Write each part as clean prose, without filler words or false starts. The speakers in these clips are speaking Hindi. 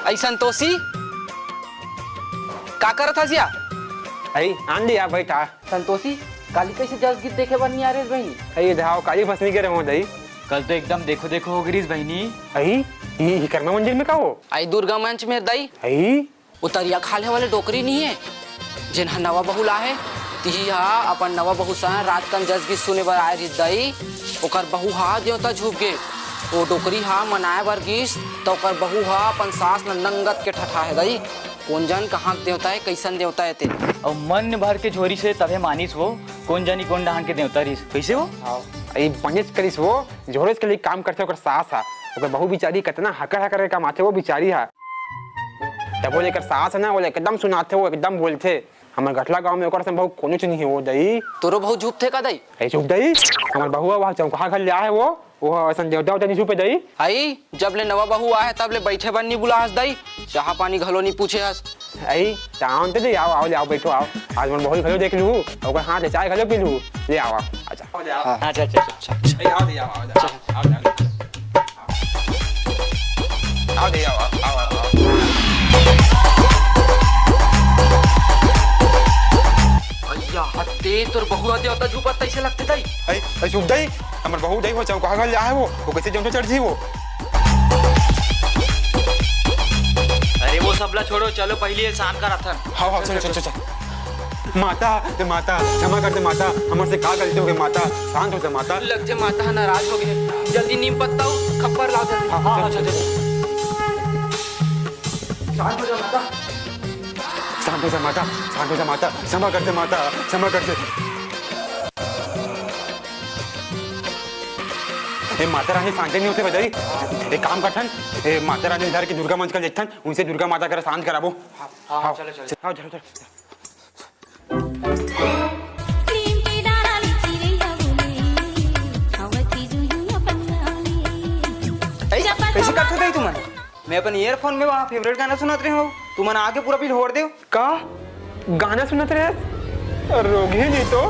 आई संतोषी का करत हसिया? आई आन लिया बैठा। संतोषी काली कैसे जस गीत देखे बन नहीं आ रहे बहनी? आई धाव काली फसनी के रहो दई। कल तो एकदम देखो देखो हो गिरीश बहनी। आई ये कर्मा मंदिर में का हो? आई दुर्गा मंच में दई। आई उतरिया खाले वाले डोकरी नहीं है जिन नवा बहू ला है तिही हा अपन नवा बहू सा रात कन जस गीत सुने बर आए दई। ओकर बहू हा देवता झुक गे वो डोकरी हा मनाए बर गिस तो ओकर बहू हा अपन सास न नंगत के ठठा है दई। कौन जान कहाँ देवता है कैसन देवता है ते और मन भर के छोरी से तबे मानिस वो कौन जानी कौन डहान के देवता रिस कैसे हो? आई बनेच करिस वो जोरेस के लिए काम करते ओकर सास हा ओकर बहू बिचारी कितना हकर हकर के कमाते वो बिचारी हा। तब वो लेकर सास है ना वो एकदम सुनाते वो एकदम बोलते। हमारे गठला गांव में ओकर से बहू कोनो नहीं है वो दई। तोरो बहू झूठ थे का दई? आई चुप दई हमार बहू वहां चौका घर ले आए वो ऐसा देवता उता नहीं छुपे दई। आई जब ले नवा बहू आए तब ले बैठे बन नहीं बुला हस दई चाह पानी घलो नहीं पूछे हस। आई चाहन ते आओ आओ ले आओ बैठो आओ आज मन बहू घलो देख लू ओकर हाथ ले चाय घलो पी लू ले आओ अच्छा ले आओ अच्छा अच्छा अच्छा आई आओ ले आओ आओ आओ ले आओ आओ ते तोर बहू आते होता झूपत कैसे लगते दई? आई चुप दई हमर बहू दई हो चौका घर ले आए वो कैसे जमते चढ़ जी वो। अरे वो सबला छोड़ो चलो पहले शाम का रथन। हाँ हाँ चलो चलो चलो माता क्षमा कर दे माता हमर से का गलती हो गई माता शांत हो जा माता। लग जे माता नाराज हो गए जल्दी नीम पत्ता खप्पर लाओ जल्दी। हाँ चल शांत हो जा माता शांत हो जा माता शांत हो जा माता क्षमा कर दे माता क्षमा कर दे। ए माता रानी शांत नहीं होते बजाई एक काम करथन ए माता रानी इधर की दुर्गा मंच का देखथन उनसे दुर्गा माता कर शांत कराबो। हाँ चलो चलो हाँ चलो चलो कैसे करते थे तुम? मैं अपन ईयरफोन में वहाँ फेवरेट गाना सुनत रहे हो तुम आके पूरा बिल होड़ दे का गाना सुनत रहे रोगी नहीं तो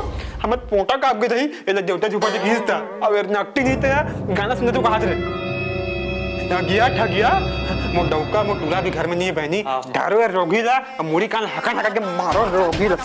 हमर पोटा काप गई थी एला देवता झुपा के घिसता अब नकटी नहीं तो गाना सुनते तो कहाँ थे ठगिया मो डौका मो टूला भी घर में नहीं है बहनी डरो रोगी ला मोरी कान हका के मारो रोगी ला।